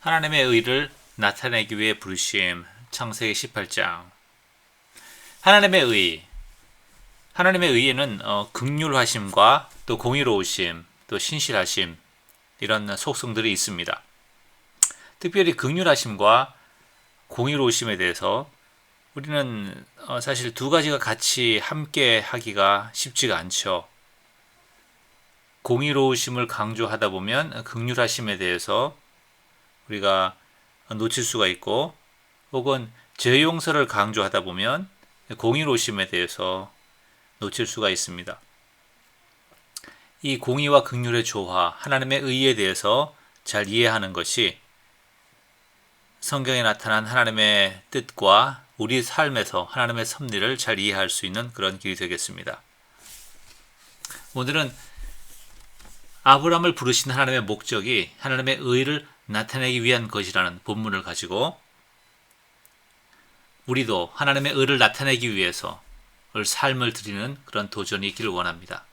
하나님의 의를 나타내기 위해 부르심. 창세기 18장. 하나님의 의. 하나님의 의에는 긍휼하심과 또 공의로우심, 또 신실하심 이런 속성들이 있습니다. 특별히 긍휼하심과 공의로우심에 대해서 우리는 사실 두 가지가 같이 함께 하기가 쉽지가 않죠. 공의로우심을 강조하다 보면 긍휼하심에 대해서 우리가 놓칠 수가 있고, 혹은 죄 용서를 강조하다 보면 공의로우심에 대해서 놓칠 수가 있습니다. 이 공의와 긍휼의 조화, 하나님의 의에 대해서 잘 이해하는 것이 성경에 나타난 하나님의 뜻과 우리 삶에서 하나님의 섭리를 잘 이해할 수 있는 그런 길이 되겠습니다. 오늘은 아브라함을 부르신 하나님의 목적이 하나님의 의를 나타내기 위한 것이라는 본문을 가지고 우리도 하나님의 의를 나타내기 위해서 삶을 드리는 그런 도전이 있기를 원합니다.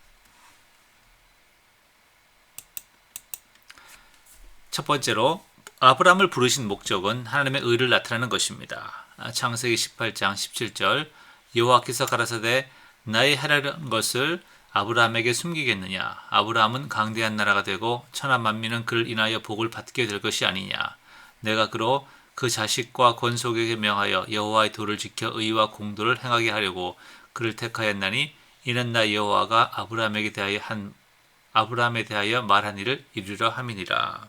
첫 번째로 아브라함을 부르신 목적은 하나님의 의를 나타내는 것입니다. 창세기 18장 17절 여호와께서 가라사대 나의 해라는 것을 아브라함에게 숨기겠느냐. 아브라함은 강대한 나라가 되고 천하 만민은 그를 인하여 복을 받게 될 것이 아니냐. 내가 그로 그 자식과 권속에게 명하여 여호와의 도를 지켜 의와 공도를 행하게 하려고 그를 택하였나니 이는 나 여호와가 아브라함에 대하여 말한 일을 이루려 함이니라.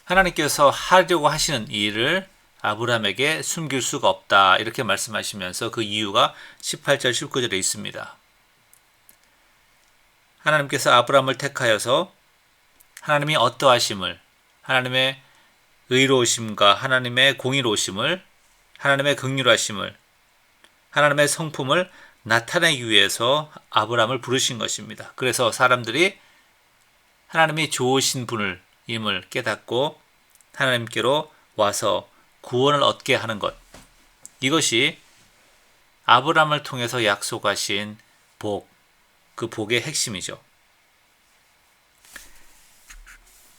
하나님께서 하려고 하시는 일을 아브라함에게 숨길 수가 없다, 이렇게 말씀하시면서 그 이유가 18절 19절에 있습니다. 하나님께서 아브라함을 택하여서 하나님이 어떠하심을, 하나님의 의로우심과 하나님의 공의로우심을, 하나님의 긍휼하심을, 하나님의 성품을 나타내기 위해서 아브라함을 부르신 것입니다. 그래서 사람들이 하나님이 좋으신 분임을 깨닫고 하나님께로 와서 구원을 얻게 하는 것, 이것이 아브라함을 통해서 약속하신 복, 그 복의 핵심이죠.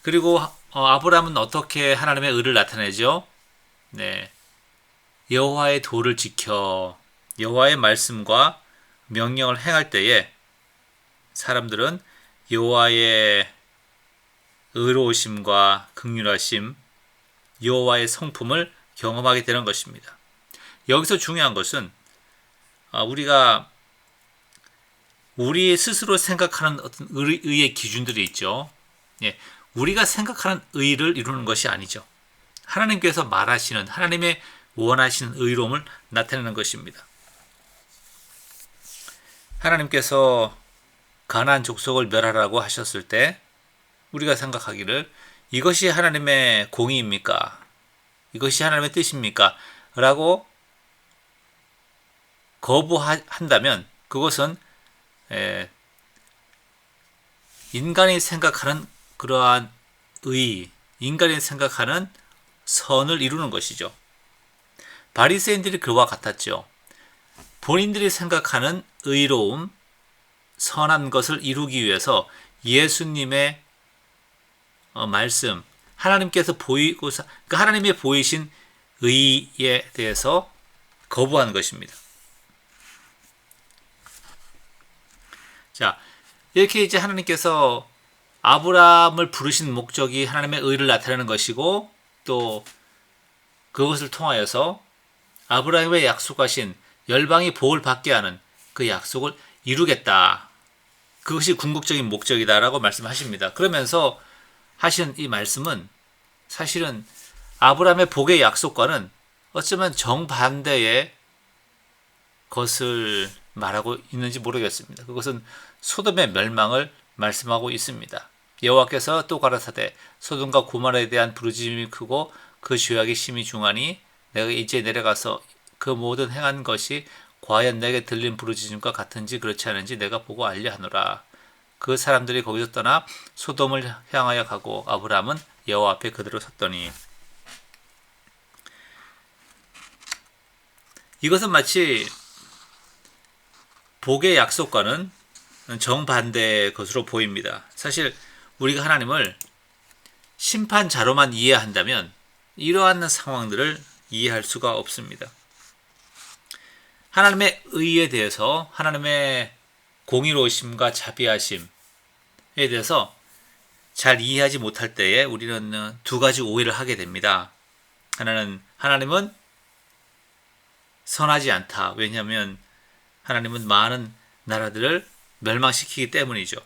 그리고 아브라함은 어떻게 하나님의 의를 나타내죠? 여호와의 도를 지켜 여호와의 말씀과 명령을 행할 때에 사람들은 여호와의 의로우심과 긍휼하심, 여호와의 성품을 경험하게 되는 것입니다. 여기서 중요한 것은 우리가 우리 스스로 생각하는 어떤 의의 기준들이 있죠. 우리가 생각하는 의를 이루는 것이 아니죠. 하나님께서 말하시는, 하나님의 원하시는 의로움을 나타내는 것입니다. 하나님께서 가나안 족속을 멸하라고 하셨을 때 우리가 생각하기를 이것이 하나님의 공의입니까? 이것이 하나님의 뜻입니까? 라고 거부한다면 그것은 인간이 생각하는 그러한 의, 인간이 생각하는 선을 이루는 것이죠. 바리새인들이 그와 같았죠. 본인들이 생각하는 의로움, 선한 것을 이루기 위해서 예수님의 말씀, 하나님께서 하나님의 보이신 의에 대해서 거부하는 것입니다. 자, 이렇게 이제 하나님께서 아브라함을 부르신 목적이 하나님의 의를 나타내는 것이고, 또 그것을 통하여서 아브라함의 약속하신 열방이 복을 받게 하는 그 약속을 이루겠다. 그것이 궁극적인 목적이다라고 말씀하십니다. 그러면서 하신 이 말씀은 사실은 아브라함의 복의 약속과는 어쩌면 정반대의 것을 말하고 있는지 모르겠습니다. 그것은 소돔의 멸망을 말씀하고 있습니다. 여호와께서 또 가라사대 소돔과 고모라에 대한 부르짖음이 크고 그 죄악이 심히 중하니 내가 이제 내려가서 그 모든 행한 것이 과연 내게 들린 부르짖음과 같은지 그렇지 않은지 내가 보고 알려 하노라. 그 사람들이 거기서 떠나 소돔을 향하여 가고 아브라함은 여호와 앞에 그대로 섰더니, 이것은 마치 복의 약속과는 정반대의 것으로 보입니다. 사실 우리가 하나님을 심판자로만 이해한다면 이러한 상황들을 이해할 수가 없습니다. 하나님의 의에 대해서, 하나님의 공의로우심과 자비하심에 대해서 잘 이해하지 못할 때에 우리는 두 가지 오해를 하게 됩니다. 하나는 하나님은 선하지 않다. 왜냐하면 하나님은 많은 나라들을 멸망시키기 때문이죠.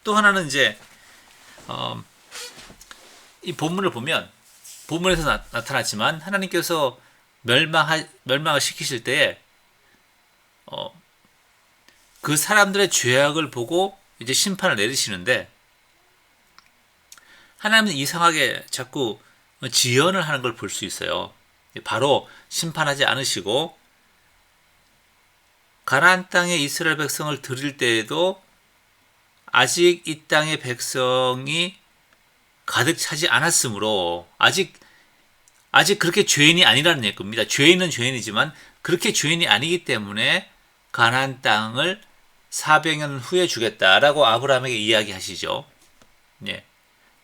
또 하나는 이제 이 본문을 보면 본문에서 나타났지만 하나님께서 멸망을 시키실 때에 그 사람들의 죄악을 보고 이제 심판을 내리시는데 하나님은 이상하게 자꾸 지연을 하는 걸 볼 수 있어요. 바로 심판하지 않으시고 가나안 땅에 이스라엘 백성을 드릴 때에도 아직 이 땅의 백성이 가득 차지 않았으므로 아직 그렇게 죄인이 아니라는 겁니다. 죄인은 죄인이지만 그렇게 죄인이 아니기 때문에 가나안 땅을 400년 후에 주겠다라고 아브라함에게 이야기하시죠. 예.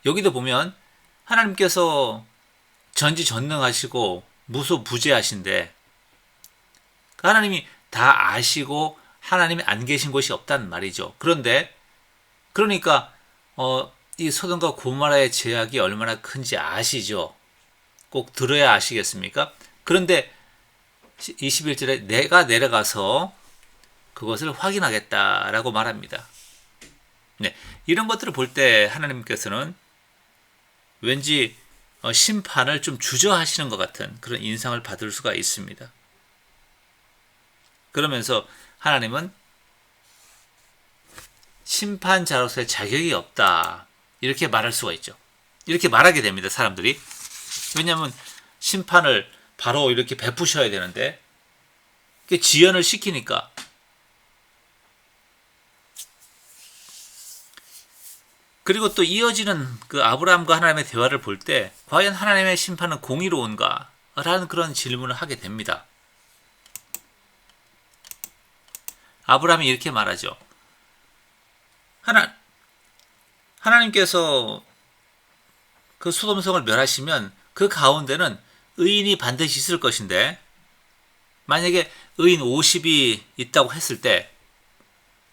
여기도 보면 하나님께서 전지전능하시고 무소부재하신데 하나님이 다 아시고 하나님이 안 계신 곳이 없다는 말이죠. 그러니까 이 소돔과 고모라의 죄악이 얼마나 큰지 아시죠. 꼭 들어야 아시겠습니까? 그런데 21절에 내가 내려가서 그것을 확인하겠다라고 말합니다. 네, 이런 것들을 볼 때 하나님께서는 왠지 심판을 좀 주저하시는 것 같은 그런 인상을 받을 수가 있습니다. 그러면서 하나님은 심판자로서의 자격이 없다. 이렇게 말할 수가 있죠. 이렇게 말하게 됩니다, 사람들이. 왜냐하면 심판을 바로 이렇게 베푸셔야 되는데 지연을 시키니까. 그리고 또 이어지는 그 아브라함과 하나님의 대화를 볼 때 과연 하나님의 심판은 공의로운가? 라는 그런 질문을 하게 됩니다. 아브라함이 이렇게 말하죠. 하나님께서 그 소돔성을 멸하시면 그 가운데는 의인이 반드시 있을 것인데 만약에 의인 50이 있다고 했을 때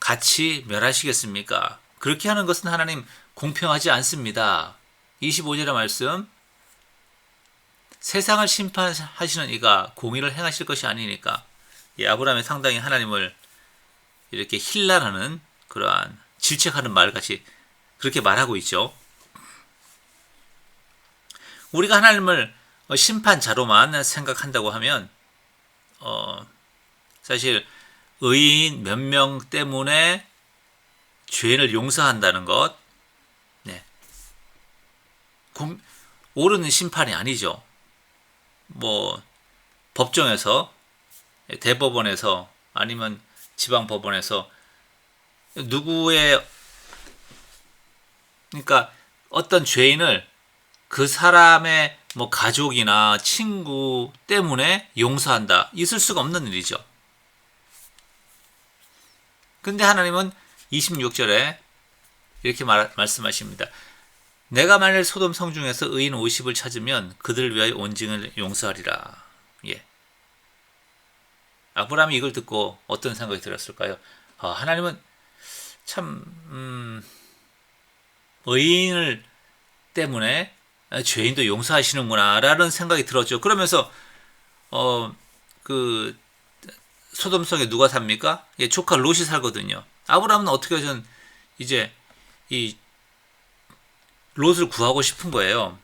같이 멸하시겠습니까? 그렇게 하는 것은 하나님 공평하지 않습니다. 25절의 말씀, 세상을 심판하시는 이가 공의를 행하실 것이 아니니까. 아브라함이 상당히 하나님을 이렇게 힐난하는 그러한 질책하는 말같이 그렇게 말하고 있죠. 우리가 하나님을 심판자로만 생각한다고 하면 사실 의인 몇 명 때문에 죄인을 용서한다는 것, 네, 옳은 심판이 아니죠. 뭐 법정에서, 대법원에서 아니면 지방법원에서 그러니까 어떤 죄인을 그 사람의 뭐 가족이나 친구 때문에 용서한다. 있을 수가 없는 일이죠. 근데 하나님은 26절에 이렇게 말씀하십니다. 내가 만일 소돔 성 중에서 의인 50을 찾으면 그들을 위하여 온 증을 용서하리라. 예. 아브라함이 이걸 듣고 어떤 생각이 들었을까요? 하나님은 참 의인을 때문에 죄인도 용서하시는구나 라는 생각이 들었죠. 그러면서 그 소돔 성에 누가 삽니까? 예, 조카 롯이 살거든요. 아브라함은 어떻게든 이제 이 롯을 구하고 싶은 거예요.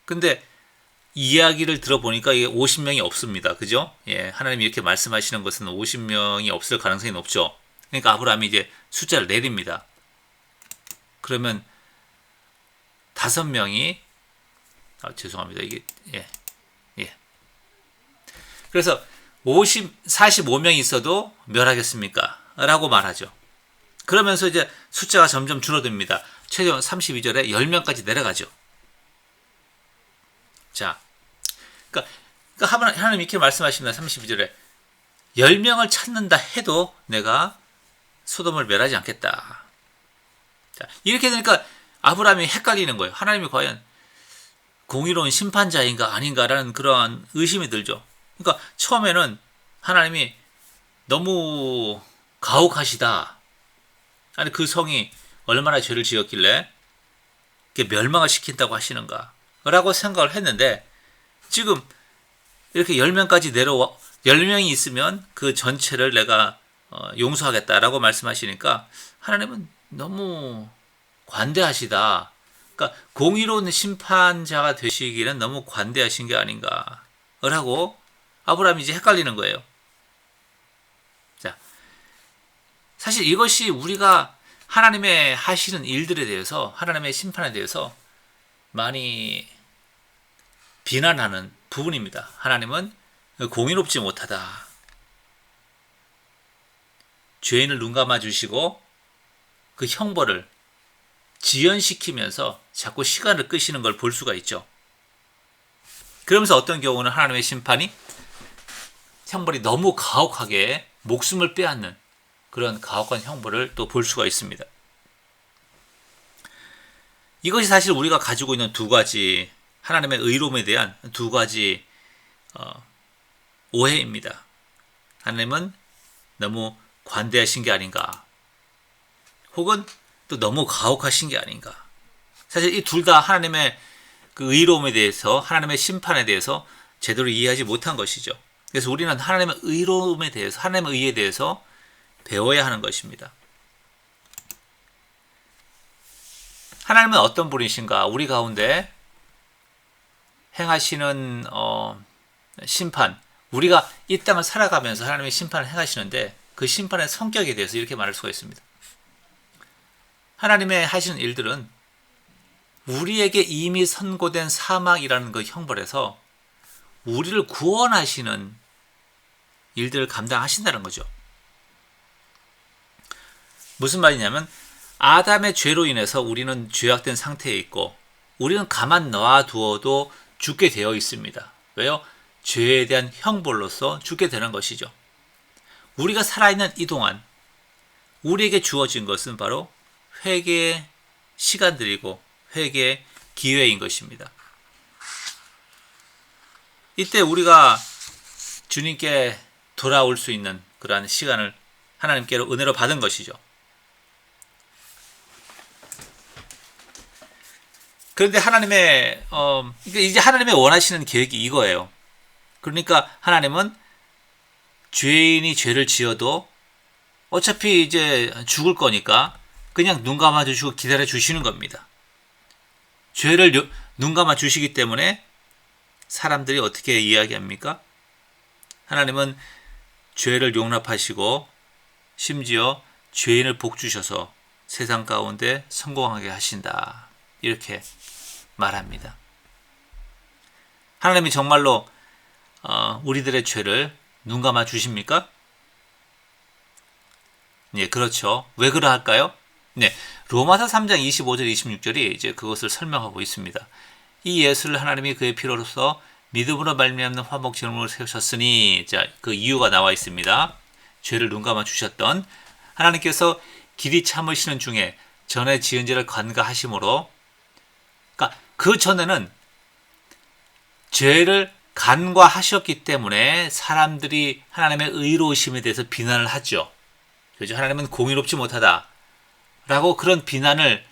근데 이야기를 들어보니까 이게 50명이 없습니다. 그죠? 예, 하나님이 이렇게 말씀하시는 것은 50명이 없을 가능성이 높죠. 그러니까 아브라함이 이제 숫자를 내립니다. 그러면 5명이 죄송합니다. 이게 예. 그래서 45명이 있어도 멸하겠습니까? 라고 말하죠. 그러면서 이제 숫자가 점점 줄어듭니다. 최종 32절에 10명까지 내려가죠. 자, 그러니까 하나님 이렇게 말씀하십니다. 32절에 10명을 찾는다 해도 내가 소돔을 멸하지 않겠다. 자, 이렇게 되니까 아브라함이 헷갈리는 거예요. 하나님이 과연 공의로운 심판자인가 아닌가라는 그러한 의심이 들죠. 그러니까 처음에는 하나님이 너무 가혹하시다. 아니 그 성이 얼마나 죄를 지었길래 멸망을 시킨다고 하시는가 라고 생각을 했는데, 지금 이렇게 10명까지 내려와 10명이 있으면 그 전체를 내가 용서하겠다라고 말씀하시니까 하나님은 너무 관대하시다. 그러니까 공의로운 심판자가 되시기는 너무 관대하신 게 아닌가 라고 아브라함이 이제 헷갈리는 거예요. 자, 사실 이것이 우리가 하나님의 하시는 일들에 대해서, 하나님의 심판에 대해서 많이 비난하는 부분입니다. 하나님은 공의롭지 못하다. 죄인을 눈감아 주시고 그 형벌을 지연시키면서 자꾸 시간을 끄시는 걸 볼 수가 있죠. 그러면서 어떤 경우는 하나님의 심판이 형벌이 너무 가혹하게 목숨을 빼앗는 그런 가혹한 형벌을 또 볼 수가 있습니다. 이것이 사실 우리가 가지고 있는 두 가지 하나님의 의로움에 대한 두 가지 오해입니다. 하나님은 너무 관대하신 게 아닌가, 혹은 또 너무 가혹하신 게 아닌가. 사실 이 둘 다 하나님의 그 의로움에 대해서, 하나님의 심판에 대해서 제대로 이해하지 못한 것이죠. 그래서 우리는 하나님의 의로움에 대해서, 하나님의 의에 대해서 배워야 하는 것입니다. 하나님은 어떤 분이신가? 우리 가운데 행하시는 심판, 우리가 이 땅을 살아가면서 하나님의 심판을 행하시는데 그 심판의 성격에 대해서 이렇게 말할 수가 있습니다. 하나님의 하시는 일들은 우리에게 이미 선고된 사망이라는 그 형벌에서 우리를 구원하시는 일들을 감당하신다는 거죠. 무슨 말이냐면, 아담의 죄로 인해서 우리는 죄악된 상태에 있고 우리는 가만 놔두어도 죽게 되어 있습니다. 왜요? 죄에 대한 형벌로서 죽게 되는 것이죠. 우리가 살아있는 이 동안 우리에게 주어진 것은 바로 회개의 시간들이고 회개의 기회인 것입니다. 이때 우리가 주님께 돌아올 수 있는 그러한 시간을 하나님께로 은혜로 받은 것이죠. 그런데 하나님의 이제 하나님의 원하시는 계획이 이거예요. 그러니까 하나님은 죄인이 죄를 지어도 어차피 이제 죽을 거니까 그냥 눈 감아 주시고 기다려 주시는 겁니다. 죄를 눈 감아 주시기 때문에 사람들이 어떻게 이야기합니까? 하나님은 죄를 용납하시고 심지어 죄인을 복 주셔서 세상 가운데 성공하게 하신다. 이렇게 말합니다. 하나님이 정말로 우리들의 죄를 눈 감아 주십니까? 네, 그렇죠. 왜 그러할까요? 네, 로마서 3장 25절 26절이 이제 그것을 설명하고 있습니다. 이 예수를 하나님이 그의 피로로서 믿음으로 말미암는 화목제물로 세우셨으니, 자, 그 이유가 나와 있습니다. 죄를 눈 감아 주셨던 하나님께서 길이 참으시는 중에 전에 지은 죄를 간과하심으로, 그러니까 그 전에는 죄를 간과하셨기 때문에 사람들이 하나님의 의로우심에 대해서 비난을 하죠. 그죠? 하나님은 공의롭지 못하다 라고 그런 비난을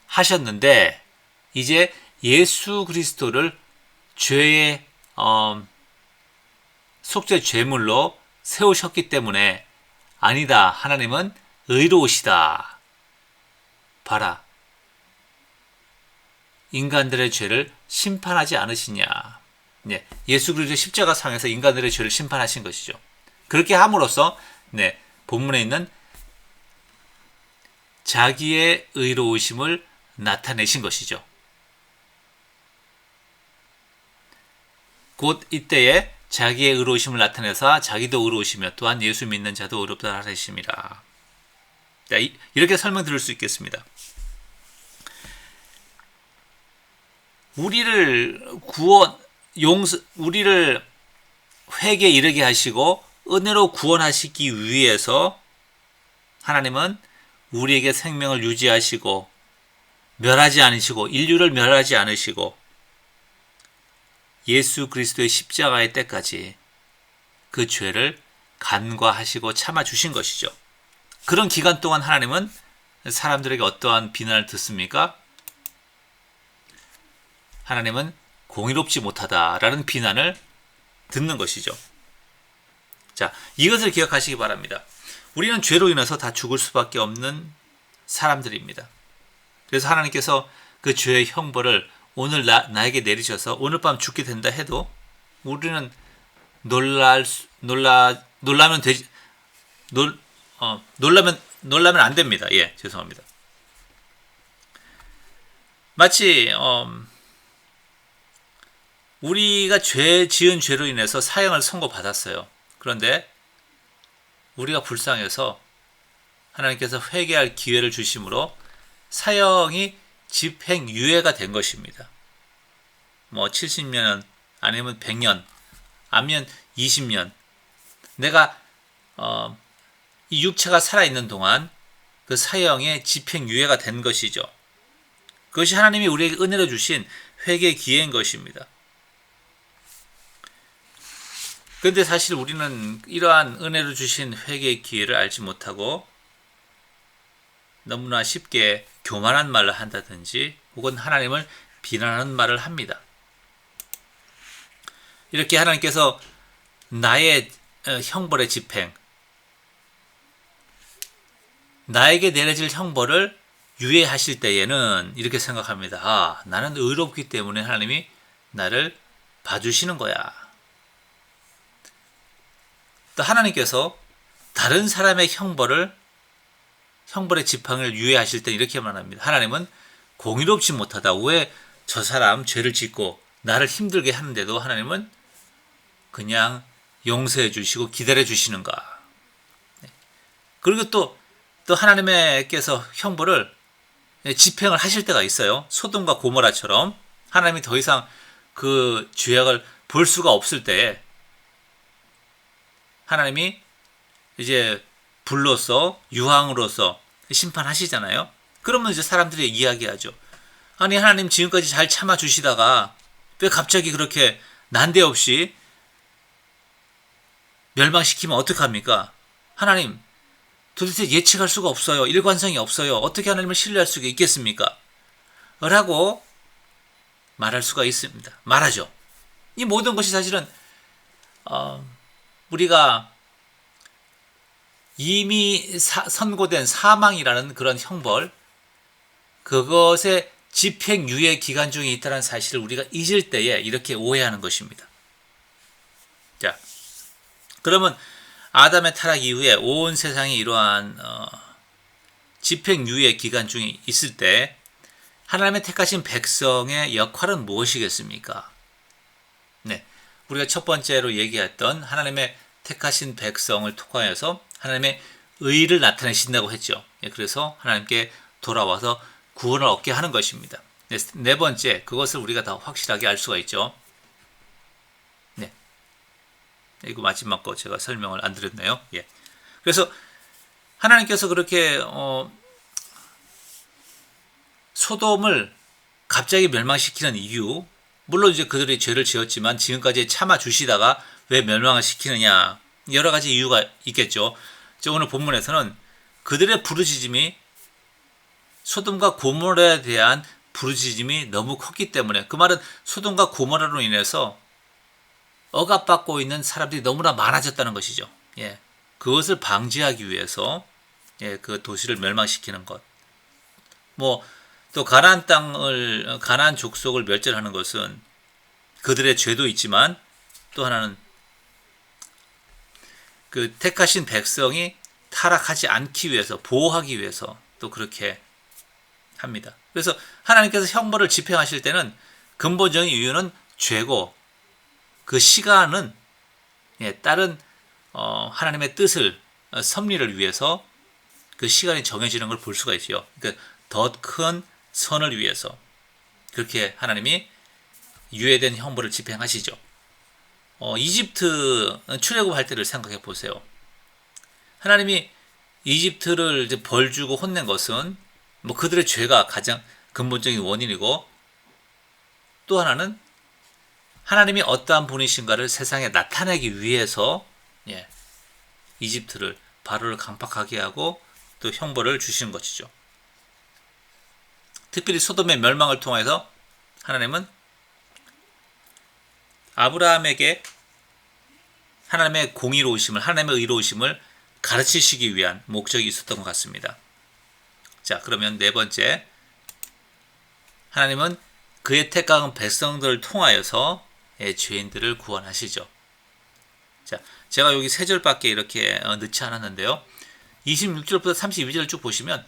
하셨는데, 이제 예수 그리스도를 죄의 속죄 제물로 세우셨기 때문에, 아니다, 하나님은 의로우시다, 봐라, 인간들의 죄를 심판하지 않으시냐. 네, 예수 그리스도 십자가 상에서 인간들의 죄를 심판하신 것이죠. 그렇게 함으로써 본문에 있는 자기의 의로우심을 나타내신 것이죠. 곧 이때에 자기의 의로우심을 나타내사 자기도 의로우시며 또한 예수 믿는 자도 의롭다 하심이라. 이렇게 설명드릴 수 있겠습니다. 우리를 우리를 회개에 이르게 하시고 은혜로 구원하시기 위해서 하나님은 우리에게 생명을 유지하시고 멸하지 않으시고 인류를 멸하지 않으시고 예수 그리스도의 십자가의 때까지 그 죄를 간과하시고 참아주신 것이죠. 그런 기간 동안 하나님은 사람들에게 어떠한 비난을 듣습니까? 하나님은 공의롭지 못하다라는 비난을 듣는 것이죠. 자, 이것을 기억하시기 바랍니다. 우리는 죄로 인해서 다 죽을 수밖에 없는 사람들입니다. 그래서 하나님께서 그 죄의 형벌을 오늘 나에게 내리셔서 오늘 밤 죽게 된다 해도 우리는 놀라면 되지, 놀라면 안 됩니다. 예, 죄송합니다. 마치, 우리가 지은 죄로 인해서 사형을 선고받았어요. 그런데 우리가 불쌍해서 하나님께서 회개할 기회를 주심으로 사형이 집행유예가 된 것입니다. 뭐 70년 아니면 100년 아니면 20년 내가 이 육체가 살아있는 동안 그 사형의 집행유예가 된 것이죠. 그것이 하나님이 우리에게 은혜로 주신 회개의 기회인 것입니다. 그런데 사실 우리는 이러한 은혜로 주신 회개의 기회를 알지 못하고 너무나 쉽게 교만한 말을 한다든지 혹은 하나님을 비난하는 말을 합니다. 이렇게 하나님께서 나의 형벌의 집행, 나에게 내려질 형벌을 유예하실 때에는 이렇게 생각합니다. 아, 나는 의롭기 때문에 하나님이 나를 봐주시는 거야. 또 하나님께서 다른 사람의 형벌의 지팡이를 유예하실 때 이렇게 말합니다. 하나님은 공의롭지 못하다. 왜 저 사람 죄를 짓고 나를 힘들게 하는데도 하나님은 그냥 용서해 주시고 기다려 주시는가. 그리고 또 하나님께서 형벌을 집행을 하실 때가 있어요. 소돔과 고모라처럼 하나님이 더 이상 그 죄악을 볼 수가 없을 때 하나님이 이제 불로서 유황으로서 심판하시잖아요. 그러면 이제 사람들이 이야기하죠. 아니 하나님 지금까지 잘 참아주시다가 왜 갑자기 그렇게 난데없이 멸망시키면 어떡합니까? 하나님 도대체 예측할 수가 없어요. 일관성이 없어요. 어떻게 하나님을 신뢰할 수가 있겠습니까? 라고 말할 수가 있습니다. 말하죠. 이 모든 것이 사실은 우리가 이미 선고된 사망이라는 그런 형벌, 그것의 집행유예 기간 중에 있다는 사실을 우리가 잊을 때에 이렇게 오해하는 것입니다. 자, 그러면 아담의 타락 이후에 온 세상이 이러한 집행유예 기간 중에 있을 때 하나님의 택하신 백성의 역할은 무엇이겠습니까? 네, 우리가 첫 번째로 얘기했던 하나님의 택하신 백성을 통하여서 하나님의 의를 나타내신다고 했죠. 그래서 하나님께 돌아와서 구원을 얻게 하는 것입니다. 네 번째, 그것을 우리가 더 확실하게 알 수가 있죠. 네, 이거 마지막 거 제가 설명을 안 드렸네요. 예. 그래서 하나님께서 그렇게 소돔을 갑자기 멸망시키는 이유, 물론 이제 그들이 죄를 지었지만 지금까지 참아 주시다가 왜 멸망을 시키느냐, 여러 가지 이유가 있겠죠. 오늘 본문에서는 그들의 부르짖음이 소돔과 고모라에 대한 부르짖음이 너무 컸기 때문에, 그 말은 소돔과 고모라로 인해서 억압받고 있는 사람들이 너무나 많아졌다는 것이죠. 예, 그것을 방지하기 위해서 그 도시를 멸망시키는 것. 또 가나안 족속을 멸절하는 것은 그들의 죄도 있지만 또 하나는 그 택하신 백성이 타락하지 않기 위해서, 보호하기 위해서 또 그렇게 합니다. 그래서 하나님께서 형벌을 집행하실 때는 근본적인 이유는 죄고, 그 시간은 다른 하나님의 뜻을, 섭리를 위해서 그 시간이 정해지는 걸 볼 수가 있어요. 그러니까 더 큰 선을 위해서 그렇게 하나님이 유예된 형벌을 집행하시죠. 이집트 출애굽할 때를 생각해 보세요. 하나님이 이집트를 이제 벌 주고 혼낸 것은 그들의 죄가 근본적인 원인이고, 또 하나는 하나님이 어떠한 분이신가를 세상에 나타내기 위해서 이집트를 바로를 강팍하게 하고 또 형벌을 주시는 것이죠. 특별히 소돔의 멸망을 통해서 하나님은 아브라함에게 하나님의 공의로우심을, 하나님의 의로우심을 가르치시기 위한 목적이 있었던 것 같습니다. 자, 그러면 네 번째, 하나님은 그의 택한 백성들을 통하여서 죄인들을 구원하시죠. 자, 제가 여기 세 절밖에 이렇게 넣지 않았는데요. 26절부터 32절을 쭉 보시면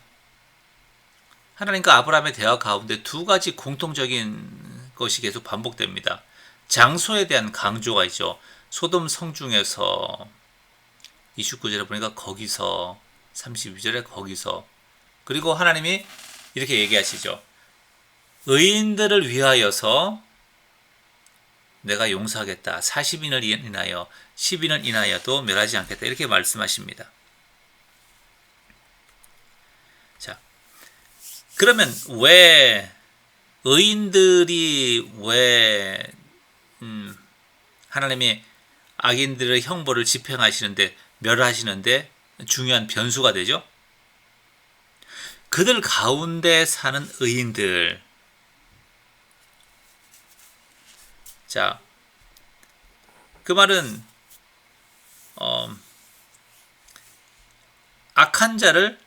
하나님과 아브라함의 대화 가운데 두 가지 공통적인 것이 계속 반복됩니다. 장소에 대한 강조가 있죠. 소돔 성중에서 29절에 보니까 거기서, 32절에 거기서, 그리고 하나님이 이렇게 얘기하시죠. 의인들을 위하여서 내가 용서하겠다. 40인을 인하여 10인을 인하여도 멸하지 않겠다. 이렇게 말씀하십니다. 자, 그러면 왜 의인들이 왜 하나님이 악인들의 형벌을 집행하시는데, 멸하시는데 중요한 변수가 되죠? 그들 가운데 사는 의인들. 자, 그 말은 악한 자를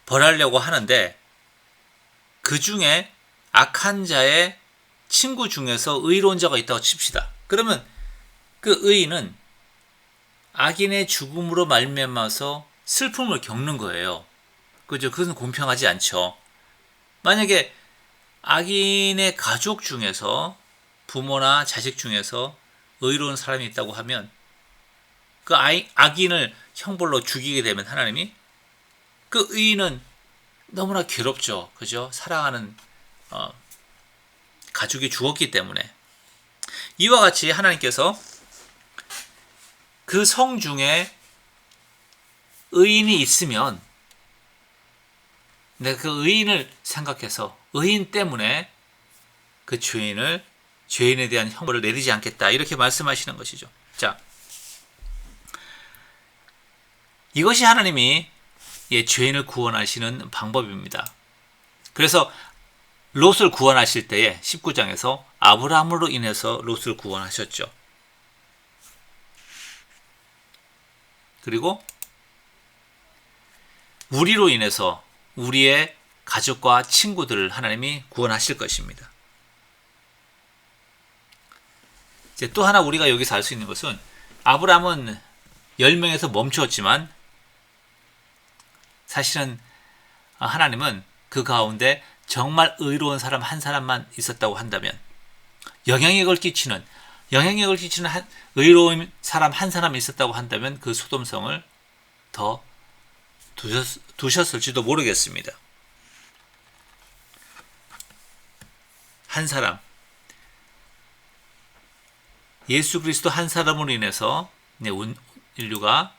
벌하려고 하는데 그 중에 악한 자의 친구 중에서 의로운 자가 있다고 칩시다. 그러면 그 의인은 악인의 죽음으로 말미암아서 슬픔을 겪는 거예요. 그죠? 그것은 공평하지 않죠. 만약에 악인의 가족 중에서, 부모나 자식 중에서 의로운 사람이 있다고 하면 그 악인을 형벌로 죽이게 되면 하나님이 그 의인은 너무나 괴롭죠. 그죠? 사랑하는 가족이 죽었기 때문에. 이와 같이 하나님께서 그 성 중에 의인이 있으면 내가 그 의인을 생각해서 의인 때문에 그 죄인에 대한 형벌을 내리지 않겠다. 이렇게 말씀하시는 것이죠. 자, 이것이 하나님이 죄인을 구원하시는 방법입니다. 그래서 롯을 구원하실 때에 19장에서 아브라함으로 인해서 롯을 구원하셨죠. 그리고 우리로 인해서 우리의 가족과 친구들을 하나님이 구원하실 것입니다. 이제 또 하나 우리가 여기서 알 수 있는 것은 아브라함은 10명에서 멈추었지만 사실은 하나님은 그 가운데 정말 의로운 사람 한 사람만 있었다고 한다면, 영향력을 끼치는 의로운 사람 한 사람이 있었다고 한다면 그 소돔성을 더 두셨을지도 모르겠습니다. 한 사람, 예수 그리스도 한 사람으로 인해서 인류가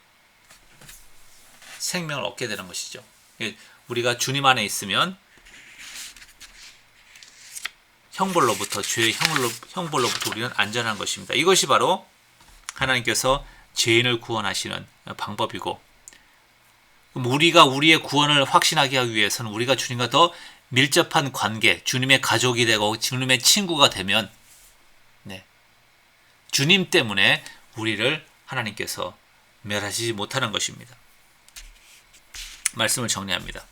생명을 얻게 되는 것이죠. 우리가 주님 안에 있으면 형벌로부터, 죄의 형벌로부터 우리는 안전한 것입니다. 이것이 바로 하나님께서 죄인을 구원하시는 방법이고, 우리가 우리의 구원을 확신하게 하기 위해서는 우리가 주님과 더 밀접한 관계, 주님의 가족이 되고 주님의 친구가 되면 주님 때문에 우리를 하나님께서 멸하시지 못하는 것입니다. 말씀을 정리합니다.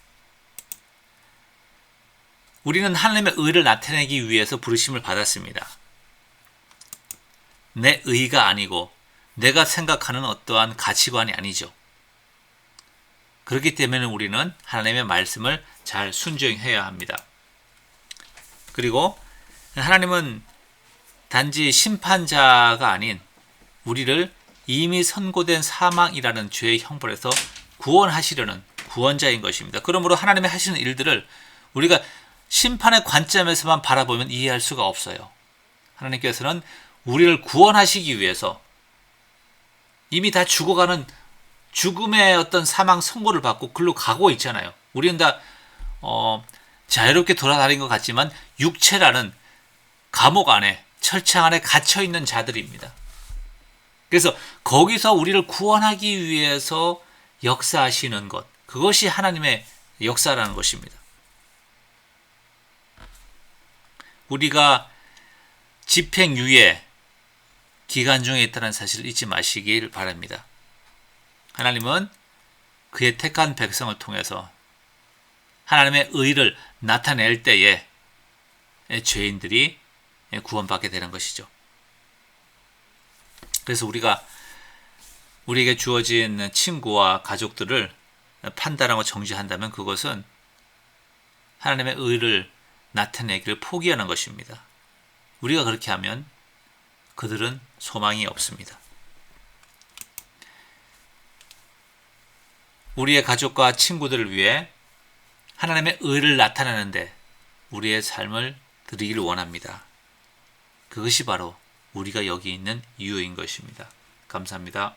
우리는 하나님의 의를 나타내기 위해서 부르심을 받았습니다. 내 의가 아니고 내가 생각하는 어떠한 가치관이 아니죠. 그렇기 때문에 우리는 하나님의 말씀을 잘 순종해야 합니다. 그리고 하나님은 단지 심판자가 아닌 우리를 이미 선고된 사망이라는 죄의 형벌에서 구원하시려는 구원자인 것입니다. 그러므로 하나님의 하시는 일들을 우리가 심판의 관점에서만 바라보면 이해할 수가 없어요. 하나님께서는 우리를 구원하시기 위해서 이미 다 죽어가는 죽음의 어떤 사망 선고를 받고 글로 가고 있잖아요. 우리는 다 자유롭게 돌아다닌 것 같지만 육체라는 감옥 안에, 철창 안에 갇혀 있는 자들입니다. 그래서 거기서 우리를 구원하기 위해서 역사하시는 것, 그것이 하나님의 역사라는 것입니다. 우리가 집행유예 기간 중에 있다는 사실을 잊지 마시길 바랍니다. 하나님은 그의 택한 백성을 통해서 하나님의 의를 나타낼 때에 죄인들이 구원받게 되는 것이죠. 그래서 우리에게 주어진 친구와 가족들을 판단하고 정죄한다면 그것은 하나님의 의를 나타내기를 포기하는 것입니다. 우리가 그렇게 하면 그들은 소망이 없습니다. 우리의 가족과 친구들을 위해 하나님의 의를 나타내는데 우리의 삶을 드리기를 원합니다. 그것이 바로 우리가 여기 있는 이유인 것입니다. 감사합니다.